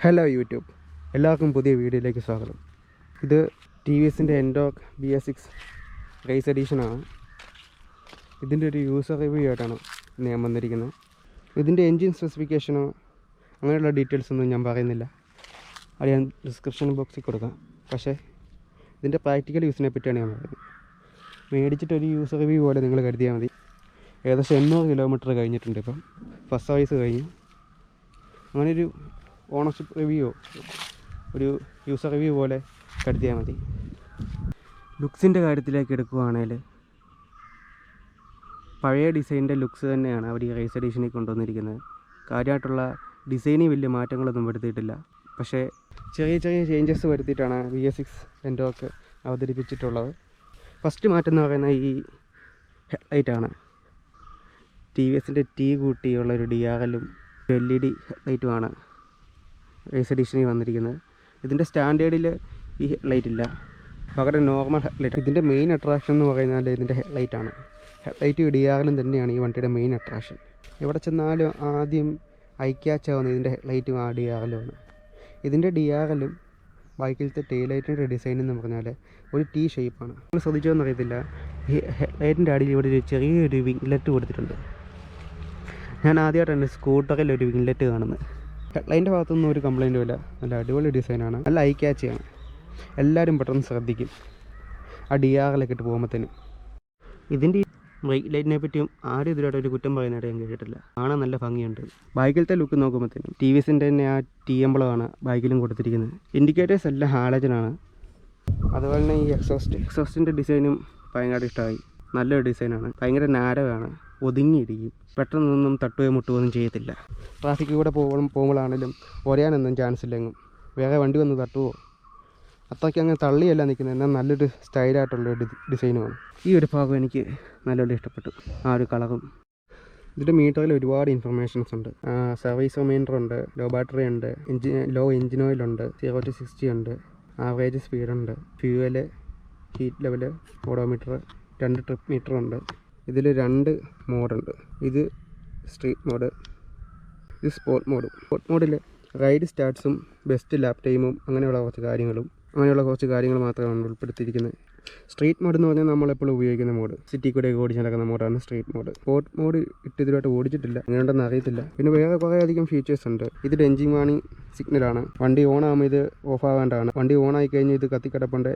Hello YouTube, എല്ലാവർക്കും പുതിയ വീഡിയോയിലേക്ക് സ്വാഗതം. ഇത് ടി വി എസിൻ്റെ എൻഡോക്ക് BS6 റേസ് എഡീഷനാണ്. ഇതിൻ്റെ ഒരു യൂസർ റിവ്യൂ ആയിട്ടാണ് ഞാൻ വന്നിരിക്കുന്നത്. ഇതിൻ്റെ എൻജിൻ സ്പെസിഫിക്കേഷനോ അങ്ങനെയുള്ള ഡീറ്റെയിൽസ് ഒന്നും ഞാൻ പറയുന്നില്ല, അത് ഞാൻ ഡിസ്ക്രിപ്ഷൻ ബോക്സിൽ കൊടുക്കാം. പക്ഷേ ഇതിൻ്റെ പ്രാക്ടിക്കൽ യൂസിനെ പറ്റിയാണ് ഞാൻ പറയുന്നത്. മേടിച്ചിട്ടൊരു യൂസർ റിവ്യൂ പോലെ നിങ്ങൾ കരുതിയാൽ മതി. ഏകദേശം 800 കിലോമീറ്റർ കഴിഞ്ഞിട്ടുണ്ട്. ഇപ്പം ഫസ്റ്റ് സർവീസ് കഴിഞ്ഞു. അങ്ങനെ ഒരു ഓണർഷിപ്പ് റിവ്യൂ, ഒരു യൂസർ റിവ്യൂ പോലെ കരുതിയാൽ മതി. ലുക്സിൻ്റെ കാര്യത്തിലേക്ക് എടുക്കുകയാണെങ്കിൽ പഴയ ഡിസൈനിൻ്റെ ലുക്സ് തന്നെയാണ് അവർ ഈ റേസ് എഡീഷനിൽ കൊണ്ടുവന്നിരിക്കുന്നത്. കാര്യമായിട്ടുള്ള ഡിസൈനിൽ വലിയ മാറ്റങ്ങളൊന്നും വരുത്തിയിട്ടില്ല. പക്ഷേ ചെറിയ ചെറിയ ചേഞ്ചസ് വരുത്തിയിട്ടാണ് BS6 എൻഡോക്ക് അവതരിപ്പിച്ചിട്ടുള്ളത്. ഫസ്റ്റ് മാറ്റം എന്ന് പറയുന്നത് ഈ ഹെഡ്ലൈറ്റാണ്. TVSൻ്റെ T കൂട്ടിയുള്ളൊരു DRLഉം LED ഹെഡ്ലൈറ്റുമാണ് റേസ് എഡീഷനിൽ വന്നിരിക്കുന്നത്. ഇതിൻ്റെ സ്റ്റാൻഡേർഡിൽ ഈ ഹെഡ്ലൈറ്റ് ഇല്ല, പകരം നോർമൽ ഹെഡ്ലൈറ്റ്. ഇതിൻ്റെ മെയിൻ അട്രാക്ഷൻ എന്ന് പറയുന്നത് ഇതിൻ്റെ ഹെഡ്ലൈറ്റാണ്. ഹെഡ്ലൈറ്റും DRLഉം തന്നെയാണ് ഈ വണ്ടിയുടെ മെയിൻ അട്രാക്ഷൻ. എവിടെ ചെന്നാലും ആദ്യം ഐ ക്യാച്ച് ആവുന്നത് ഇതിൻ്റെ ഹെഡ്ലൈറ്റും ആ DRLുമാണ്. ഇതിൻ്റെ DRLഉം ബൈക്കിലത്തെ ടെയിലൈറ്റിൻ്റെ ഡിസൈൻ എന്ന് പറഞ്ഞാൽ ഒരു T ഷേപ്പാണ്. നമ്മൾ ശ്രദ്ധിച്ചോന്ന് അറിയത്തില്ല, ഈ ഹെഡ്ലൈറ്റിൻ്റെ അടിയിൽ ഇവിടെ ഒരു ചെറിയൊരു വിംഗ്ലെറ്റ് കൊടുത്തിട്ടുണ്ട്. ഞാൻ ആദ്യമായിട്ടാണ് സ്കൂട്ടറിൽ ഒരു വിംഗ്ലെറ്റ് കാണുന്നത്. ഹെഡ്ലൈൻ്റെ ഭാഗത്തൊന്നും ഒരു കംപ്ലൈൻറ്റും ഇല്ല. നല്ല അടിപൊളി ഡിസൈനാണ്, നല്ല ഐ ക്യാച്ചിയാണ്. എല്ലാവരും പെട്ടെന്ന് ശ്രദ്ധിക്കും ആ DRLൊക്കെ ഇട്ട് പോകുമ്പോഴത്തേനും. ഇതിൻ്റെ ബ്രേക്ക് ലൈറ്റിനെ പറ്റിയും ആരും ഇതിലായിട്ട് ഒരു കുറ്റം പറയാനായിട്ട് ഞാൻ കേട്ടിട്ടില്ല. കാണാൻ നല്ല ഭംഗിയുണ്ട്. ബൈക്കിലത്തെ ലുക്ക് നോക്കുമ്പോഴത്തേനും TVSൻ്റെ തന്നെ ആ T എംബ്ലമാണ് ബൈക്കിലും കൊടുത്തിരിക്കുന്നത്. ഇൻഡിക്കേറ്റേഴ്സ് എല്ലാം ഹാലജനാണ്. അതുപോലെ തന്നെ ഈ എക്സോസ്റ്റിൻ്റെ ഡിസൈനും ഭയങ്കര ഇഷ്ടമായി. നല്ലൊരു ഡിസൈനാണ്. ഭയങ്കര നാരമാണ്, ഒതുങ്ങിയിരിക്കും, പെട്ടെന്നൊന്നും തട്ടുകയോ മുട്ടുകയൊന്നും ചെയ്യത്തില്ല. ട്രാഫിക്കിൽ കൂടെ പോകുമ്പോഴാണെങ്കിലും ഒരയാനൊന്നും ചാൻസ് ഇല്ലെങ്കിലും വേറെ വണ്ടി വന്ന് തട്ടുമോ, അത്രയ്ക്ക് അങ്ങനെ തള്ളിയല്ല നിൽക്കുന്നത്. എന്നാൽ നല്ലൊരു സ്റ്റൈലായിട്ടുള്ളൊരു ഡിസൈനുമാണ്. ഈ ഒരു ഭാഗം എനിക്ക് നല്ലോണം ഇഷ്ടപ്പെട്ടു, ആ ഒരു കളറും. ഇതിൻ്റെ മീറ്ററിൽ ഒരുപാട് ഇൻഫർമേഷൻസ് ഉണ്ട്. സർവീസ് റിമൈൻഡർ ഉണ്ട്, ലോ ബാറ്ററി ഉണ്ട്, ലോ എഞ്ചിൻ ഓയിലുണ്ട്, 0 to 60 ഉണ്ട്, ആവറേജ് സ്പീഡുണ്ട്, fuel, heat level, odometer, 2 trip meter ഉണ്ട്. ഇതിൽ 2 മോഡുണ്ട്. ഇത് സ്ട്രീറ്റ് മോഡ്, ഇത് സ്പോർട്ട് മോഡും. സ്പോർട്ട് മോഡിൽ റൈഡ് സ്റ്റാർട്ട്സും ബെസ്റ്റ് ലാപ്പ് ടൈമും അങ്ങനെയുള്ള കുറച്ച് കാര്യങ്ങൾ മാത്രമാണ് ഉൾപ്പെടുത്തിയിരിക്കുന്നത്. സ്ട്രീറ്റ് മോഡ് എന്ന് പറഞ്ഞാൽ നമ്മളെപ്പോഴും ഉപയോഗിക്കുന്ന മോഡ്, സിറ്റി കൂടെ ഓടിച്ച് നടക്കുന്ന മോഡാണ് സ്ട്രീറ്റ് മോഡ്. സ്പോർട്ട് മോഡ് ഇതുവരെയായിട്ട് ഓടിച്ചിട്ടില്ല, എങ്ങനെയുണ്ടെന്ന് അറിയത്തില്ല. പിന്നെ വേറെ കുറേ അധികം ഫീച്ചേഴ്സ് ഉണ്ട്. ഇതിൽ എൻജിൻ വാണിംഗ് സിഗ്നലാണ്. വണ്ടി ഓൺ ആകുമ്പോൾ ഇത് ഓഫ് ആവേണ്ടതാണ്. വണ്ടി ഓൺ ആയി കഴിഞ്ഞ് ഇത് കത്തിക്കിടപ്പുണ്ട്.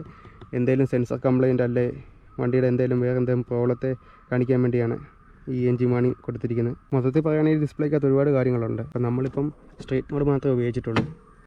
എന്തെങ്കിലും സെൻസർ കംപ്ലൈൻറ്റ് അല്ലേ വണ്ടിയുടെ വേറെ എന്തെങ്കിലും പ്രോബ്ലത്തെ കാണിക്കാൻ വേണ്ടിയാണ് ഈ എൻജിൻ വാണിംഗ് കൊടുത്തിരിക്കുന്നത്. മൊത്തത്തിൽ പറയുകയാണെങ്കിൽ ഡിസ്പ്ലേക്കകത്ത് ഒരുപാട് കാര്യങ്ങളുണ്ട്. അപ്പോൾ നമ്മളിപ്പം സ്ട്രേറ്റ് മോഡ് മാത്രമേ ഉപയോഗിച്ചിട്ടുള്ളൂ.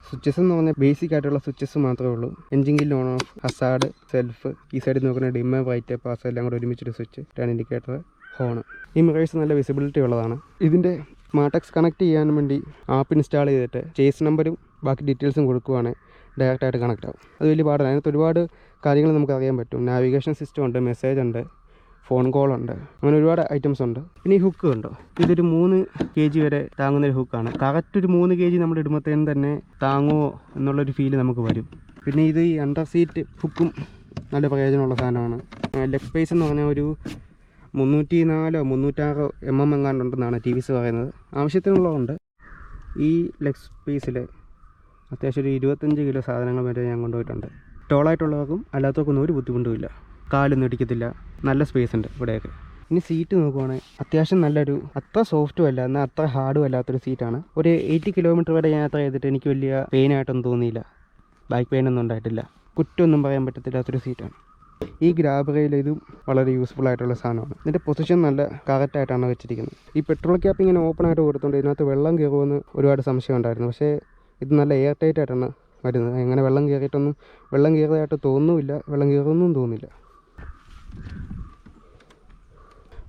സ്വിച്ചസ് എന്ന് പറഞ്ഞാൽ ബേസിക് ആയിട്ടുള്ള സ്വിച്ചസ് മാത്രമേ ഉള്ളൂ. Engine Gill, on of, Hazard, self, ഈ സൈഡിൽ നോക്കുന്ന ഡിമ്മ്, ബ്രൈറ്റ്, പാസ് എല്ലാം കൂടെ ഒരുമിച്ചൊരു സ്വിച്ച്, 2 ഇൻഡിക്കേറ്റർ, ഹോൺ. ഈ മിറേഴ്സ് നല്ല വിസിബിലിറ്റി ഉള്ളതാണ്. ഇതിൻ്റെ സ്മാർട്ടെക്സ് കണക്ട് ചെയ്യാൻ വേണ്ടി ആപ്പ് ഇൻസ്റ്റാൾ ചെയ്തിട്ട് ചേസ് നമ്പരും ബാക്കി ഡീറ്റെയിൽസും കൊടുക്കുവാണെങ്കിൽ ഡയറക്റ്റായിട്ട് കണക്ട് ആവും. അത് വലിയ പാടാണ്. അതിനകത്ത് ഒരുപാട് കാര്യങ്ങൾ നമുക്ക് അറിയാൻ പറ്റും. നാവിഗേഷൻ സിസ്റ്റം ഉണ്ട്, മെസ്സേജ് ഉണ്ട്, ഫോൺ കോൾ ഉണ്ട്, അങ്ങനെ ഒരുപാട് ഐറ്റംസ് ഉണ്ട്. പിന്നെ ഈ ഹുക്ക് ഉണ്ടോ, ഇതൊരു 3 kg വരെ താങ്ങുന്നൊരു ഹുക്കാണ്. കറക്റ്റ് ഒരു 3 kg നമ്മൾ ഇടുമ്പോഴത്തേനും തന്നെ താങ്ങുമോ എന്നുള്ളൊരു ഫീല് നമുക്ക് വരും. പിന്നെ ഇത് ഈ അണ്ടർ സീറ്റ് ഹുക്കും നല്ല പ്രയോജനമുള്ള സാധനമാണ്. ലെഗ് സ്പേസ് എന്ന് പറഞ്ഞാൽ ഒരു 304 306 mm എങ്ങാണ്ടുണ്ടെന്നാണ് TVS പറയുന്നത്. ആവശ്യത്തിനുള്ളതുണ്ട്. ഈ ലെഗ് സ്പേസിൽ അത്യാവശ്യം ഒരു 25 കിലോ സാധനങ്ങൾ വരെ ഞാൻ കൊണ്ടുപോയിട്ടുണ്ട്. ടോളായിട്ടുള്ളവർക്കും അല്ലാത്തവർക്കൊന്നും ഒരു ബുദ്ധിമുട്ടുമില്ല, കാലൊന്നും ഇടിക്കത്തില്ല, നല്ല സ്പേസ് ഉണ്ട് ഇവിടെയൊക്കെ. ഇനി സീറ്റ് നോക്കുവാണെങ്കിൽ അത്യാവശ്യം നല്ലൊരു, അത്ര സോഫ്റ്റും അല്ല എന്നാൽ അത്ര ഹാർഡും അല്ലാത്തൊരു സീറ്റാണ്. ഒരു 80 കിലോമീറ്റർ വരെ യാത്ര ചെയ്തിട്ട് എനിക്ക് വലിയ പെയിനായിട്ടൊന്നും തോന്നിയില്ല, ബാക്ക് പെയിനൊന്നും ഉണ്ടായിട്ടില്ല, കുറ്റമൊന്നും പറയാൻ പറ്റത്തില്ലാത്തൊരു സീറ്റാണ്. ഈ ഗ്രാബ് റെയിൽ ഇതും വളരെ യൂസ്ഫുൾ ആയിട്ടുള്ള സാധനമാണ്. ഇതിൻ്റെ പൊസിഷൻ നല്ല കറക്റ്റായിട്ടാണ് വെച്ചിരിക്കുന്നത്. ഈ പെട്രോൾ ക്യാപ്പ് ഇങ്ങനെ ഓപ്പൺ ആയിട്ട് കൊടുത്തുകൊണ്ട് ഇതിനകത്ത് വെള്ളം കയറുമെന്ന് ഒരുപാട് സംശയം ഉണ്ടായിരുന്നു. പക്ഷേ ഇത് നല്ല എയർ ടൈറ്റ് ആയിട്ടാണ് വരുന്നത്. അങ്ങനെ വെള്ളം കയറിയതായിട്ട് തോന്നുന്നില്ല, വെള്ളം കയറുമെന്നും തോന്നില്ല.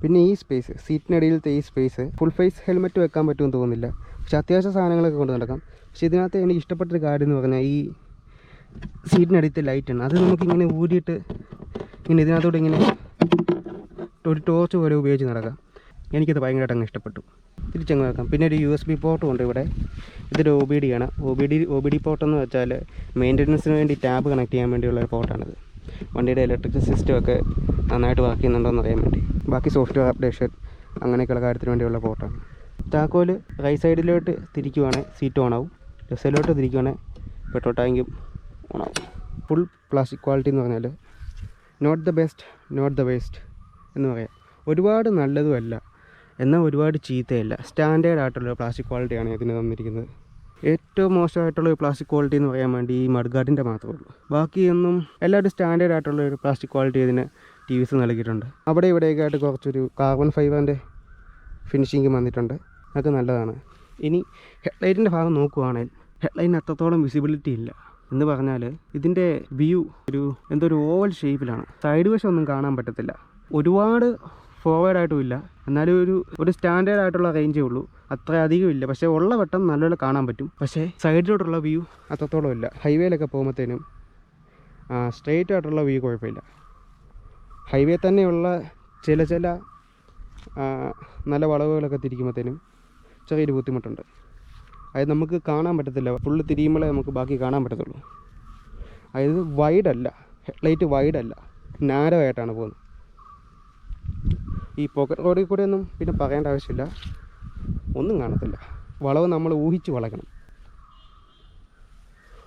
പിന്നെ ഈ സ്പേസ്, സീറ്റിനടിയിലത്തെ ഈ സ്പേസ്, ഫുൾ ഫേസ് ഹെൽമെറ്റ് വെക്കാൻ പറ്റുമെന്ന് തോന്നുന്നില്ല. പക്ഷേ അത്യാവശ്യം സാധനങ്ങളൊക്കെ കൊണ്ട് നടക്കാം. പക്ഷേ ഇതിനകത്ത് എനിക്ക് ഇഷ്ടപ്പെട്ടൊരു കാര്യം എന്ന് പറഞ്ഞാൽ ഈ സീറ്റിനടിയിലത്തെ ലൈറ്റാണ്. അത് നമുക്കിങ്ങനെ ഊരിയിട്ട് ഇങ്ങനെ ഇതിനകത്തോട്ട് ഇങ്ങനെ ഒരു ടോർച്ച് പോലെ ഉപയോഗിച്ച് നടക്കാം. എനിക്കത് ഭയങ്കരമായിട്ട് അങ്ങ് ഇഷ്ടപ്പെട്ടു. തിരിച്ചങ്ങ് വെക്കാം. പിന്നെ ഒരു USB പോർട്ടും ഉണ്ട് ഇവിടെ. ഇതൊരു OBD ആണ്. OBD പോർട്ടെന്ന് വെച്ചാൽ മെയിൻ്റനൻസിന് വേണ്ടി ടാബ് കണക്ട് ചെയ്യാൻ വേണ്ടിയുള്ള ഒരു പോർട്ടാണിത്. വണ്ടിയുടെ ഇലക്ട്രിക് സിസ്റ്റമൊക്കെ നന്നായിട്ട് വർക്ക് ചെയ്യുന്നുണ്ടോ എന്ന് അറിയാൻ വേണ്ടി. ബാക്കി സോഫ്റ്റ്വെയർ അപ്ഡേഷൻ അങ്ങനെയൊക്കെയുള്ള കാര്യത്തിന് വേണ്ടിയുള്ള പോർട്ടാണ്. താക്കോൽ റൈറ്റ് സൈഡിലോട്ട് തിരിക്കുവാണെങ്കിൽ സീറ്റ് ഓൺ ആവും. ലെഫ്റ്റ് തിരിക്കുകയാണെങ്കിൽ പെട്രോൾ ടാങ്കും ഓണാവും. ഫുൾ പ്ലാസ്റ്റിക് ക്വാളിറ്റി എന്ന് പറഞ്ഞാൽ not the best not the waste എന്ന് പറയാം. ഒരുപാട് നല്ലതുമല്ല, എന്നാൽ ഒരുപാട് ചീത്തയല്ല. സ്റ്റാൻഡേർഡ് ആയിട്ടുള്ള പ്ലാസ്റ്റിക് ക്വാളിറ്റിയാണ് ഇതിന് തന്നിരിക്കുന്നത്. ഏറ്റവും മോശമായിട്ടുള്ള ഒരു പ്ലാസ്റ്റിക് ക്വാളിറ്റി എന്ന് പറയാൻ വേണ്ടി ഈ മഡ്ഗാർഡിൻ്റെ മാത്രമേ ഉള്ളൂ. ബാക്കിയൊന്നും എല്ലാവരും സ്റ്റാൻഡേർഡ് ആയിട്ടുള്ള ഒരു പ്ലാസ്റ്റിക് ക്വാളിറ്റി ഇതിന് ടി വി എസ് നൽകിയിട്ടുണ്ട്. അവിടെ ഇവിടെയൊക്കെ ആയിട്ട് കുറച്ചൊരു കാർബൺ ഫൈബറിൻ്റെ ഫിനിഷിങ് വന്നിട്ടുണ്ട്, അതൊക്കെ നല്ലതാണ്. ഇനി ഹെഡ്ലൈറ്റിൻ്റെ ഭാഗം നോക്കുവാണെങ്കിൽ ഹെഡ്ലൈറ്റിന് അത്രത്തോളം വിസിബിലിറ്റി ഇല്ല. എന്ന് പറഞ്ഞാൽ ഇതിൻ്റെ വ്യൂ ഒരു ഓവൽ ഷേപ്പിലാണ്. സൈഡ് വശം ഒന്നും കാണാൻ പറ്റത്തില്ല. ഒരുപാട് ഫോർവേഡായിട്ടും ഇല്ല, എന്നാലും ഒരു സ്റ്റാൻഡേർഡ് ആയിട്ടുള്ള റേഞ്ചേ ഉള്ളൂ. അത്ര അധികം ഇല്ല, പക്ഷേ ഉള്ള വട്ടം നല്ലപോലെ കാണാൻ പറ്റും. പക്ഷേ സൈഡിലോട്ടുള്ള വ്യൂ അത്രത്തോളം ഇല്ല. ഹൈവേയിലൊക്കെ പോകുമ്പോഴത്തേനും സ്ട്രെയിറ്റ് ആയിട്ടുള്ള വ്യൂ കുഴപ്പമില്ല. ഹൈവേ തന്നെയുള്ള ചില നല്ല വളവുകളൊക്കെ തിരിക്കുമ്പോഴത്തേനും ചെറിയൊരു ബുദ്ധിമുട്ടുണ്ട്. അതായത് നമുക്ക് കാണാൻ പറ്റത്തില്ല, ഫുള്ള് തിരിയുമ്പോഴേ നമുക്ക് ബാക്കി കാണാൻ പറ്റത്തുള്ളൂ. അതായത് വൈഡല്ല, ഹെഡ്ലൈറ്റ് വൈഡല്ല, നാരോ ആയിട്ടാണ് പോകുന്നത്. ഈ പോക്കറ്റ് റോഡിൽ കൂടെ ഒന്നും പിന്നെ പറയേണ്ട ആവശ്യമില്ല, ഒന്നും കാണത്തില്ല. വളവ് നമ്മൾ ഊഹിച്ച് വളയ്ക്കണം.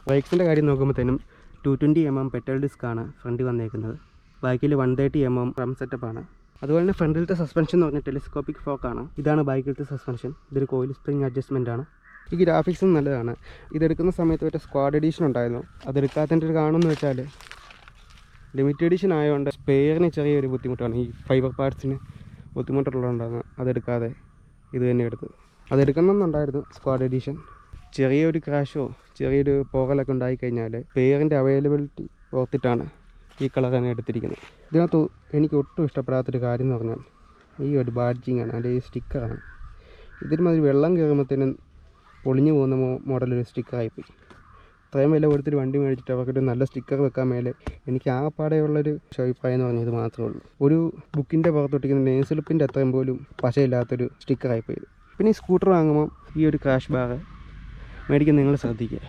ബൈക്സിൻ്റെ കാര്യം നോക്കുമ്പോഴത്തേനും 220mm പെറ്റൽ ഡിസ്ക്കാണ് ഫ്രണ്ടിൽ വന്നേക്കുന്നത്. ബാക്കിൽ 130mm ഫ്രം സെറ്റപ്പാണ്. അതുപോലെ തന്നെ ഫ്രണ്ടിലത്തെ സസ്പെൻഷൻ എന്ന് പറഞ്ഞാൽ ടെലിസ്കോപ്പിക് ഫോക്കാണ്. ഇതാണ് ബൈക്കിലത്തെ സസ്പെൻഷൻ. ഇതൊരു കോയിൽ സ്പ്രിങ് അഡ്ജസ്റ്റ്മെൻ്റ് ആണ്. ഈ ഗ്രാഫിക്സും നല്ലതാണ്. ഇതെടുക്കുന്ന സമയത്ത് മറ്റേ സ്ക്വാഡ് എഡീഷൻ ഉണ്ടായിരുന്നു, അതെടുക്കാത്തതിൻ്റെ ഒരു കാരണമെന്ന് വെച്ചാൽ ലിമിറ്റഡ് എഡിഷൻ ആയതുകൊണ്ട് സ്പെയറിന് ചെറിയൊരു ബുദ്ധിമുട്ടാണ്. ഈ ഫൈബർ പാർട്സിന് ബുദ്ധിമുട്ടുള്ളതുകൊണ്ടാണ് അതെടുക്കാതെ ഇത് തന്നെ എടുത്തത്. അതെടുക്കണമെന്നുണ്ടായിരുന്നു സ്ക്വാഡ് എഡീഷൻ. ചെറിയൊരു ക്രാഷോ ചെറിയൊരു പോകലൊക്കെ ഉണ്ടായിക്കഴിഞ്ഞാൽ സ്പെയറിൻ്റെ അവൈലബിലിറ്റി ഓർത്തിട്ടാണ് ഈ കളർ തന്നെ എടുത്തിരിക്കുന്നത്. ഇതിനകത്ത് എനിക്ക് ഒട്ടും ഇഷ്ടപ്പെടാത്തൊരു കാര്യം എന്ന് പറഞ്ഞാൽ ഈ ഒരു ബാഡ്ജിങ് ആണ്, അല്ലെങ്കിൽ ഈ സ്റ്റിക്കറാണ്. ഇതിനുമാതിരി വെള്ളം കയറുമ്പോഴത്തേനും പൊളിഞ്ഞു പോകുന്ന മോഡലൊരു സ്റ്റിക്കറായിപ്പോയി. ഇത്രയും വില കൊടുത്തൊരു വണ്ടി മേടിച്ചിട്ട് അവർക്കൊരു നല്ല സ്റ്റിക്കർ വെക്കാൻ മേലെ എനിക്ക് ആകെപ്പാടെയുള്ളൊരു അഭിപ്രായം എന്ന് പറഞ്ഞാൽ ഇത് മാത്രമേ ഉള്ളൂ. ഒരു ബുക്കിൻ്റെ പുറത്തൊട്ടിക്കുന്ന നെയിം സ്ലിപ്പിൻ്റെ അത്രയും പോലും പശയില്ലാത്തൊരു സ്റ്റിക്കറായിപ്പോയി. പിന്നെ ഈ സ്കൂട്ടർ വാങ്ങുമ്പോൾ ഈ ഒരു ക്രാഷ് ബാർ മേടിക്കാൻ നിങ്ങൾ ശ്രദ്ധിക്കുക.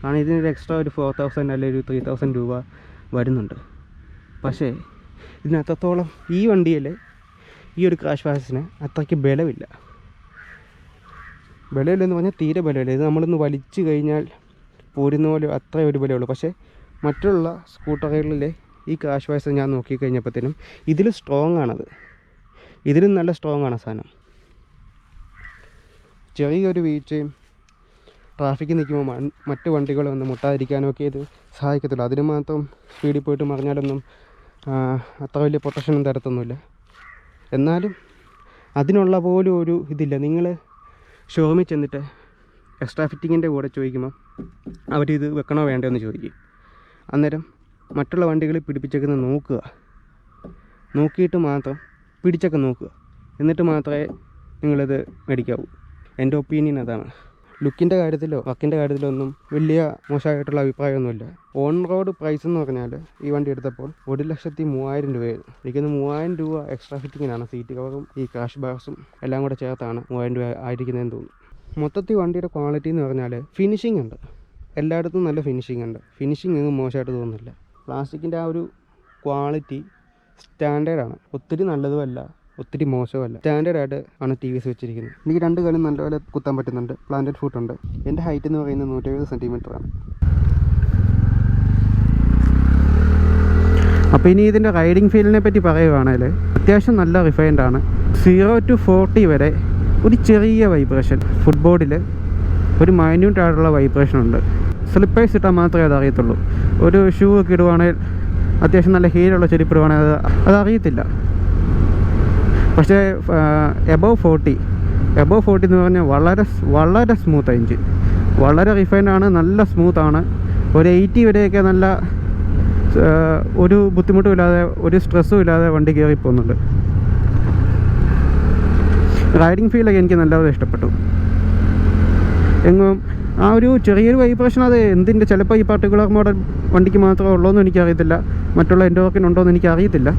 കാരണം ഇതിനൊരു എക്സ്ട്രാ ഒരു 4000 അല്ലെങ്കിൽ ഒരു 3000 രൂപ വരുന്നുണ്ട്. പക്ഷേ ഇതിനത്രത്തോളം ഈ വണ്ടിയിൽ ഈ ഒരു ക്രാഷ് ബാർസിന് അത്രയ്ക്ക് ബലമില്ല. ബലമില്ലെന്ന് പറഞ്ഞാൽ തീരെ ബലമില്ല. ഇത് നമ്മളൊന്ന് വലിച്ചു കഴിഞ്ഞാൽ പോരുന്ന പോലെ അത്ര ഒരു ബലമുള്ളൂ. പക്ഷേ മറ്റുള്ള സ്കൂട്ടറുകളിലെ ഈ ക്രാഷ് ബാർസ് ഞാൻ നോക്കിക്കഴിഞ്ഞപ്പോഴത്തേനും ഇതിൽ സ്ട്രോങ് ആണത്, ഇതിലും നല്ല സ്ട്രോങ് ആണ് സാധനം. ചെറിയൊരു വീഴ്ചയും ട്രാഫിക്കിൽ നിൽക്കുമ്പോൾ മറ്റ് വണ്ടികളൊന്നും മുട്ടാതിരിക്കാനൊക്കെ ഇത് സഹായിക്കത്തുള്ളൂ. അതിന് മാത്രം സ്പീഡിൽ പോയിട്ട് മറിഞ്ഞാലൊന്നും അത്ര വലിയ പ്രൊട്ടക്ഷനും തരത്തൊന്നുമില്ല. എന്നാലും അതിനുള്ള പോലും ഒരു ഇതില്ല. നിങ്ങൾ ഷോറൂമിൽ ചെന്നിട്ട് എക്സ്ട്രാ ഫിറ്റിങ്ങിൻ്റെ കൂടെ ചോദിക്കുമ്പോൾ അവരിത് വെക്കണോ വേണ്ടോ എന്ന് ചോദിക്കും. അന്നേരം മറ്റുള്ള വണ്ടികളിൽ പിടിപ്പിച്ചേക്കുന്നത് നോക്കിയിട്ട് മാത്രം പിടിച്ചൊക്കെ നോക്കുക, എന്നിട്ട് മാത്രമേ നിങ്ങളിത് മേടിക്കാവൂ. എൻ്റെ ഒപ്പീനിയൻ അതാണ്. ലുക്കിൻ്റെ കാര്യത്തിലോ വർക്കിൻ്റെ കാര്യത്തിലോ ഒന്നും വലിയ മോശമായിട്ടുള്ള അഭിപ്രായമൊന്നുമില്ല. ഓൺ റോഡ് പ്രൈസ് എന്ന് പറഞ്ഞാൽ ഈ വണ്ടി എടുത്തപ്പോൾ 1,03,000 രൂപയായിരുന്നു. എനിക്കൊന്ന് 3000 രൂപ എക്സ്ട്രാ ഫിറ്റിങ്ങിനാണ്. സീറ്റ് കവറും ഈ ക്രാഷ് ബാർസും എല്ലാം കൂടെ ചേർത്താണ് 3000 രൂപ ആയിരിക്കുന്നതെന്ന് തോന്നുന്നു. മൊത്തത്തിൽ വണ്ടിയുടെ ക്വാളിറ്റി എന്ന് പറഞ്ഞാൽ ഫിനിഷിംഗ് ഉണ്ട്, എല്ലായിടത്തും നല്ല ഫിനിഷിംഗ് ഉണ്ട്. ഫിനിഷിംഗ് ഒന്നും മോശമായിട്ട് തോന്നുന്നില്ല. പ്ലാസ്റ്റിക്കിൻ്റെ ആ ഒരു ക്വാളിറ്റി സ്റ്റാൻഡേർഡാണ്. ഒത്തിരി നല്ലതുമല്ല, ഒത്തിരി മോശമല്ല, സ്റ്റാൻഡേർഡായിട്ട് ആണ് ടി വി എസ് വെച്ചിരിക്കുന്നത്. എനിക്ക് 2 കാലും നല്ലപോലെ കുത്താൻ പറ്റുന്നുണ്ട്. പ്ലാന്റഡ് ഫുട്ട് ഉണ്ട്. എൻ്റെ ഹൈറ്റ് എന്ന് പറയുന്നത് 170 സെൻറ്റിമീറ്ററാണ്. അപ്പോൾ ഇനി ഇതിൻ്റെ റൈഡിങ് ഫീലിനെ പറ്റി പറയുകയാണെങ്കിൽ അത്യാവശ്യം നല്ല റിഫൈൻഡാണ്. 0 to 40 വരെ ഒരു ചെറിയ വൈബ്രേഷൻ, ഫുട്ബോർഡിൽ ഒരു മൈന്യൂട്ടായിട്ടുള്ള വൈബ്രേഷൻ ഉണ്ട്. സ്ലിപ്പേഴ്സ് ഇട്ടാൽ മാത്രമേ അത് അറിയത്തുള്ളൂ. ഒരു ഷൂ ഒക്കെ ഇടുവാണെങ്കിൽ, അത്യാവശ്യം നല്ല ഹീലുള്ള ചെരുപ്പ് ഇടുവാണെങ്കിൽ അതറിയത്തില്ല. പക്ഷേ എബവ് 40 എന്ന് പറഞ്ഞാൽ വളരെ സ്മൂത്ത് എഞ്ചിൻ, വളരെ റിഫൈൻഡാണ്, നല്ല സ്മൂത്താണ്. ഒരു 80 വരെയൊക്കെ നല്ല ഒരു ബുദ്ധിമുട്ടും ഇല്ലാതെ ഒരു സ്ട്രെസ്സും ഇല്ലാതെ വണ്ടി കയറി പോകുന്നുണ്ട്. റൈഡിങ് ഫീലൊക്കെ എനിക്ക് നല്ലപോലെ ഇഷ്ടപ്പെട്ടു. എങ്ങും ആ ഒരു ചെറിയൊരു വൈബ്രേഷൻ, അത് എന്തിൻ്റെ, ചിലപ്പോൾ ഈ പർട്ടിക്കുലർ മോഡൽ വണ്ടിക്ക് മാത്രമേ ഉള്ളൂന്ന് എനിക്കറിയത്തില്ല, മറ്റുള്ള എൻഡോർക്കിനുണ്ടോയെന്ന് എനിക്കറിയത്തില്ല.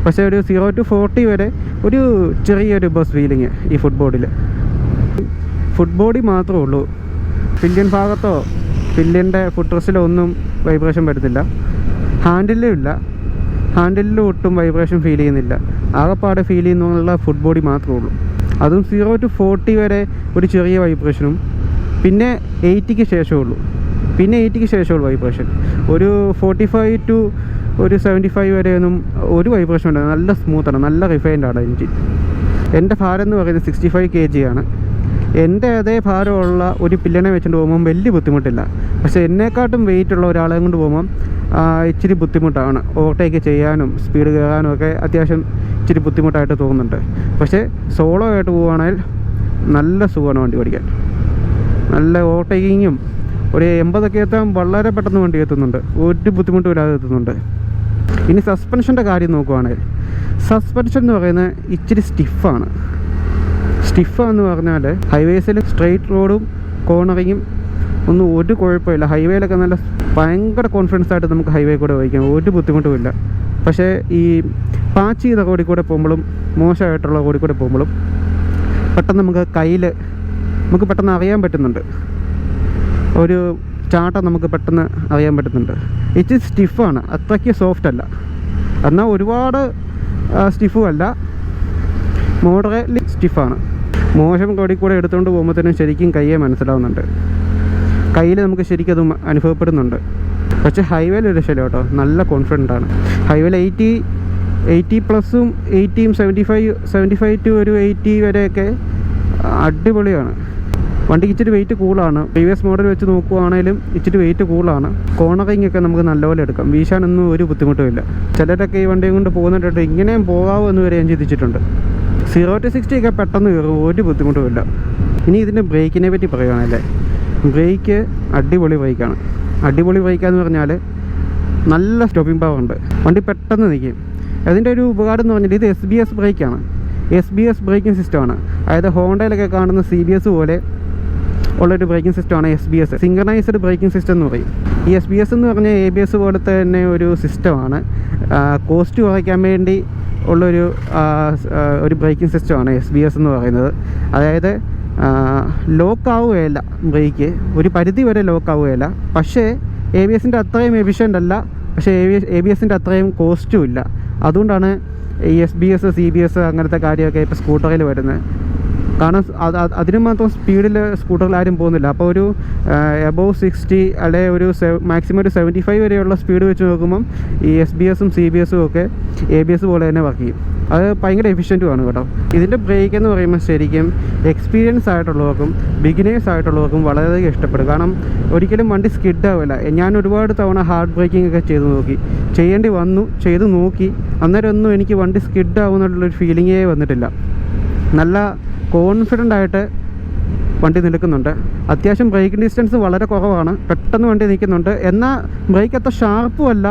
പക്ഷേ ഒരു 0 to 40 വരെ ഒരു ചെറിയൊരു ബസ് ഫീലിങ് ഈ ഫുട്ബോഡി മാത്രമേ ഉള്ളൂ. പില്ലിയൻ ഭാഗത്തോ പില്ലിയൻ്റെ ഫുട് റെസ്റ്റിലോ ഒന്നും വൈബ്രേഷൻ വരുന്നില്ല. ഹാൻഡിലിലും ഒട്ടും വൈബ്രേഷൻ ഫീൽ ചെയ്യുന്നില്ല. ആകെപ്പാടെ ഫീൽ ചെയ്യുന്നുള്ള ഫുട്ബോഡി മാത്രമേ ഉള്ളൂ. അതും 0 to 40 വരെ ഒരു ചെറിയ വൈബ്രേഷനും പിന്നെ 80-ക്ക് ശേഷമുള്ളൂ വൈബ്രേഷൻ. ഒരു 45 to ഒരു 75 വരെയൊന്നും ഒരു വൈബ്രേഷൻ ഉണ്ട്. നല്ല സ്മൂത്താണ്, നല്ല റിഫൈൻഡാണ് എൻജിൻ. എൻ്റെ ഭാരം എന്ന് പറയുന്നത് 65 kg ആണ്. എൻ്റെ അതേ ഭാരമുള്ള ഒരു പില്ലനെ വെച്ചുകൊണ്ട് പോകുമ്പം വലിയ ബുദ്ധിമുട്ടില്ല. പക്ഷേ എന്നെക്കാട്ടും വെയിറ്റ് ഉള്ള ഒരാളെ കൊണ്ട് പോകുമ്പം ഇച്ചിരി ബുദ്ധിമുട്ടാണ്. ഓവർടേക്ക് ചെയ്യാനും സ്പീഡ് കയറാനും ഒക്കെ അത്യാവശ്യം ഇച്ചിരി ബുദ്ധിമുട്ടായിട്ട് തോന്നുന്നുണ്ട്. പക്ഷേ സോളോ ആയിട്ട് പോവുകയാണെങ്കിൽ നല്ല സുഖമാണ് വണ്ടി ഓടിക്കാൻ. നല്ല ഓവർടേക്കിങ്ങും ഒരു 80 എത്താൻ വളരെ പെട്ടെന്ന് വണ്ടി എത്തുന്നുണ്ട്, ഒരു ബുദ്ധിമുട്ടും ഇല്ലാതെ എത്തുന്നുണ്ട്. ഇനി സസ്പെൻഷൻ്റെ കാര്യം നോക്കുവാണെങ്കിൽ, സസ്പെൻഷൻ എന്ന് പറയുന്നത് ഇച്ചിരി സ്റ്റിഫാന്ന് പറഞ്ഞാൽ ഹൈവേസിൽ സ്ട്രെയിറ്റ് റോഡും കോർണറിങ്ങും ഒന്നും ഒരു കുഴപ്പമില്ല. ഹൈവേയിലൊക്കെ നല്ല ഭയങ്കര കോൺഫിഡൻസ് ആയിട്ട് നമുക്ക് ഹൈവേ കൂടെ ഓടിക്കാം, ഒരു ബുദ്ധിമുട്ടുമില്ല. പക്ഷേ ഈ പാച്ച് ചെയ്ത റോഡിൽ കൂടെ പോകുമ്പോഴും മോശമായിട്ടുള്ള റോഡിൽ കൂടെ പോകുമ്പോഴും പെട്ടെന്ന് നമുക്ക് പെട്ടെന്ന് അറിയാൻ പറ്റുന്നുണ്ട്, ഒരു ചാട്ടം നമുക്ക് പെട്ടെന്ന് അറിയാൻ പറ്റുന്നുണ്ട്. ഇച്ചിരി സ്റ്റിഫാണ്, അത്രയ്ക്ക് സോഫ്റ്റ് അല്ല, എന്നാൽ ഒരുപാട് സ്റ്റിഫും അല്ല, മോഡറേറ്റ്ലി സ്റ്റിഫാണ്. മോശം റോഡിൽ കൂടെ എടുത്തുകൊണ്ട് പോകുമ്പോഴത്തേനും ശരിക്കും കയ്യെ മനസ്സിലാവുന്നുണ്ട്, കയ്യിൽ നമുക്ക് ശരിക്കും അത് അനുഭവപ്പെടുന്നുണ്ട്. പക്ഷേ ഹൈവേയിൽ ഒരു ശരി കേട്ടോ, നല്ല കോൺഫിഡൻ്റ് ആണ്. ഹൈവേയിൽ 80+ഉം 80-യും 75 to ഒരു 80 വരെയൊക്കെ അടിപൊളിയാണ്. വണ്ടിക്ക് ഇച്ചിരി വെയിറ്റ് കൂളാണ്, പ്രീവിയസ് മോഡൽ വെച്ച് നോക്കുവാണെങ്കിലും ഇച്ചിരി വെയിറ്റ് കൂളാണ്. കോർണറിങ് ഒക്കെ നമുക്ക് നല്ലപോലെ എടുക്കാം, വീശാനൊന്നും ഒരു ബുദ്ധിമുട്ടുമില്ല. ചിലരൊക്കെ ഈ വണ്ടിയും കൊണ്ട് പോകുന്നിട്ട് ഇങ്ങനെയും പോകാമോ എന്ന് വരെ ഞാൻ ചിന്തിച്ചിട്ടുണ്ട്. 0 to 60 ഒക്കെ പെട്ടെന്ന് കയറും, ഒരു ബുദ്ധിമുട്ടുമില്ല. ഇനി ഇതിൻ്റെ ബ്രേക്കിനെ പറ്റി പറയുകയാണല്ലേ, ബ്രേക്ക് അടിപൊളി ബ്രേക്കാന്ന് പറഞ്ഞാൽ നല്ല സ്റ്റോപ്പിംഗ് പവർ ഉണ്ട്, വണ്ടി പെട്ടെന്ന് നിൽക്കും. അതിൻ്റെ ഒരു ഉപകാരം എന്ന് പറഞ്ഞാൽ ഇത് SBS ബ്രേക്കാണ്, SBS ബ്രേക്കിംഗ് സിസ്റ്റമാണ്. അതായത് ഹോണ്ടയിലൊക്കെ കാണുന്ന CBS പോലെ ഉള്ളൊരു ബ്രേക്കിംഗ് സിസ്റ്റമാണ് SBS, സിങ്ക്രണൈസ്ഡ് ബ്രേക്കിംഗ് സിസ്റ്റം എന്ന് പറയും. ഈ SBS എന്ന് പറഞ്ഞാൽ ABS പോലത്തെ തന്നെ ഒരു സിസ്റ്റമാണ്. കോസ്റ്റ് കുറയ്ക്കാൻ വേണ്ടി ഉള്ളൊരു ബ്രേക്കിംഗ് സിസ്റ്റമാണ് SBS എന്ന് പറയുന്നത്. അതായത് ലോക്കാവുകയല്ല ബ്രേക്ക്, ഒരു പരിധി വരെ ലോക്കാവുകയല്ല. പക്ഷേ ABSൻ്റെ അത്രയും എഫിഷ്യൻ്റ് അല്ല, പക്ഷേ ABSൻ്റെ അത്രയും കോസ്റ്റും ഇല്ല. അതുകൊണ്ടാണ് ഈ SBS CBS അങ്ങനത്തെ കാര്യമൊക്കെ ഇപ്പോൾ സ്കൂട്ടറിൽ വരുന്നത്. കാരണം അതിന് മാത്രം സ്പീഡിൽ സ്കൂട്ടറിൽ ആരും പോകുന്നില്ല. അപ്പോൾ ഒരു എബോവ് 60 അല്ലെങ്കിൽ ഒരു മാക്സിമം ഒരു 75 വരെയുള്ള സ്പീഡ് വെച്ച് നോക്കുമ്പം ഈ SBS-ഉം CBS-ഉം ഒക്കെ ABS പോലെ തന്നെ വർക്ക് ചെയ്യും. അത് ഭയങ്കര എഫിഷ്യൻറ്റുമാണ് കേട്ടോ. ഇതിൻ്റെ ബ്രേക്ക് എന്ന് പറയുമ്പോൾ ശരിക്കും എക്സ്പീരിയൻസ് ആയിട്ടുള്ളവർക്കും ബിഗിനേഴ്സ് ആയിട്ടുള്ളവർക്കും വളരെയധികം ഇഷ്ടപ്പെടും. കാരണം ഒരിക്കലും വണ്ടി സ്കിഡാവില്ല. ഞാൻ ഒരുപാട് തവണ ഹാർഡ് ബ്രേക്കിംഗ് ഒക്കെ ചെയ്തു നോക്കി, അന്നേരം ഒന്നും എനിക്ക് വണ്ടി സ്കിഡാവുന്നുള്ളൊരു ഫീലിങ്ങേ വന്നിട്ടില്ല. നല്ല കോൺഫിഡൻ്റ് ആയിട്ട് വണ്ടി നിൽക്കുന്നുണ്ട്. അത്യാവശ്യം ബ്രേക്കിംഗ് ഡിസ്റ്റൻസ് വളരെ കുറവാണ്, പെട്ടെന്ന് വണ്ടി നിൽക്കുന്നുണ്ട്. എന്നാൽ ബ്രേക്ക് അത്ര ഷാർപ്പും അല്ല,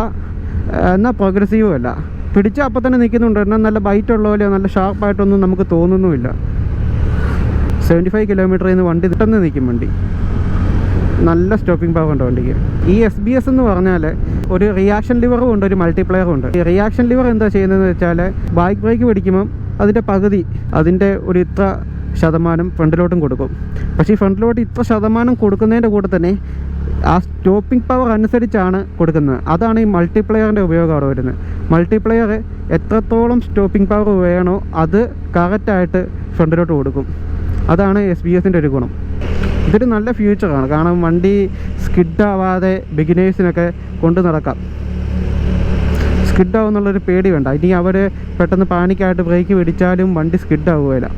എന്നാൽ പ്രോഗ്രസീവും അല്ല. പിടിച്ചാൽ അപ്പം തന്നെ നിൽക്കുന്നുണ്ട്. എന്നാൽ നല്ല ബൈറ്റുള്ള പോലെ നല്ല ഷാർപ്പായിട്ടൊന്നും നമുക്ക് തോന്നുന്നുമില്ല. 75 കിലോമീറ്ററിൽ നിന്ന് വണ്ടി പെട്ടെന്ന് നിൽക്കും. വണ്ടി നല്ല സ്റ്റോപ്പിംഗ് പവർ ഉണ്ട് വണ്ടിക്ക്. ഈ SBS എന്ന് പറഞ്ഞാൽ ഒരു റിയാക്ഷൻ ലിവറും ഉണ്ട്, ഒരു മൾട്ടിപ്ലെയറും ഉണ്ട്. ഈ റിയാക്ഷൻ ലിവർ എന്താ ചെയ്യുന്നതെന്ന് വെച്ചാൽ ബാക്ക് ബ്രേക്ക് പിടിക്കുമ്പം അതിൻ്റെ പകുതി, അതിൻ്റെ ഒരു ഇത്ര ശതമാനം ഫ്രണ്ടിലോട്ടും കൊടുക്കും. പക്ഷേ ഈ ഫ്രണ്ടിലോട്ട് ഇത്ര ശതമാനം കൊടുക്കുന്നതിൻ്റെ കൂടെ തന്നെ ആ സ്റ്റോപ്പിംഗ് പവർ അനുസരിച്ചാണ് കൊടുക്കുന്നത്. അതാണ് ഈ മൾട്ടിപ്ലെയറിൻ്റെ ഉപയോഗം അവിടെ വരുന്നത്. മൾട്ടിപ്ലെയർ എത്രത്തോളം സ്റ്റോപ്പിംഗ് പവർ വേണോ അത് കറക്റ്റായിട്ട് ഫ്രണ്ടിലോട്ട് കൊടുക്കും. അതാണ് SBS-ൻ്റെ ഒരു ഗുണം. ഇതൊരു നല്ല ഫ്യൂച്ചറാണ്. കാരണം വണ്ടി സ്കിഡാവാതെ ബിഗിനേഴ്സിനൊക്കെ കൊണ്ടു നടക്കാം. സ്കിഡാവുന്നുള്ളൊരു പേടി വേണ്ട. ഇനി അവർ പെട്ടെന്ന് പാനിക്കായിട്ട് ബ്രേക്ക് പിടിച്ചാലും വണ്ടി സ്കിഡാവുകയില്ല.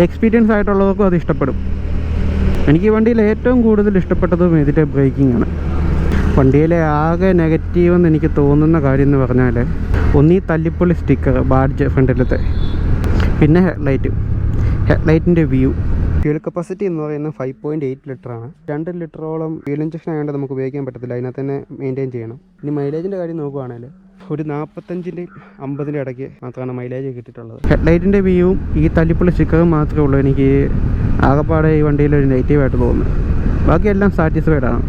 എക്സ്പീരിയൻസ് ആയിട്ടുള്ളവർക്കും അത് ഇഷ്ടപ്പെടും. എനിക്ക് ഈ വണ്ടിയിൽ ഏറ്റവും കൂടുതൽ ഇഷ്ടപ്പെട്ടതും ഇതിൻ്റെ ബ്രേക്കിംഗ് ആണ്. വണ്ടിയിലെ ആകെ നെഗറ്റീവ് എന്ന് എനിക്ക് തോന്നുന്ന കാര്യം എന്ന് പറഞ്ഞാൽ ഒന്നീ തല്ലിപ്പൊളി സ്റ്റിക്കർ ബാഡ്ജ് ഫ്രണ്ടിലത്തെ, പിന്നെ ഹെഡ്ലൈറ്റിൻ്റെ വ്യൂ. ഫ്യൂൽ കപ്പാസിറ്റി എന്ന് പറയുന്നത് 5.8 ലിറ്ററാണ്. 2 ലിറ്ററോളം ഫ്യൂൽ ഇഞ്ചക്ഷൻ ആയതുകൊണ്ട് നമുക്ക് ഉപയോഗിക്കാൻ പറ്റത്തില്ല, അതിനകത്ത് തന്നെ മെയിൻറ്റെയിൻ ചെയ്യണം. ഇനി മൈലേജിൻ്റെ കാര്യം നോക്കുകയാണെങ്കിൽ ഒരു 45-ൻ്റെ 50-ൻ്റെ ഇടയ്ക്ക് മാത്രമാണ് മൈലേജ് കിട്ടിയിട്ടുള്ളത്. ഹെഡ്ലൈറ്റിൻ്റെ വ്യൂവും ഈ തല്ലിപ്പുള്ള സ്റ്റിക്കറും മാത്രമേ ഉള്ളൂ എനിക്ക് ആകെപ്പാടെ ഈ വണ്ടിയിലൊരു നെഗറ്റീവായിട്ട് തോന്നുന്നത്. ബാക്കിയെല്ലാം സാറ്റിസ്ഫൈഡ് ആണ്.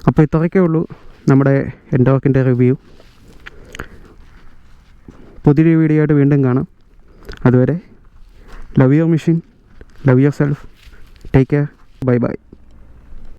അപ്പോൾ ഇത്രയൊക്കെ ഉള്ളൂ നമ്മുടെ എൻഡോർക്കിൻ്റെ റിവ്യൂ. പുതിയൊരു വീഡിയോ ആയിട്ട് വീണ്ടും കാണാം. അതുവരെ love your machine, love your self, take care, bye bye.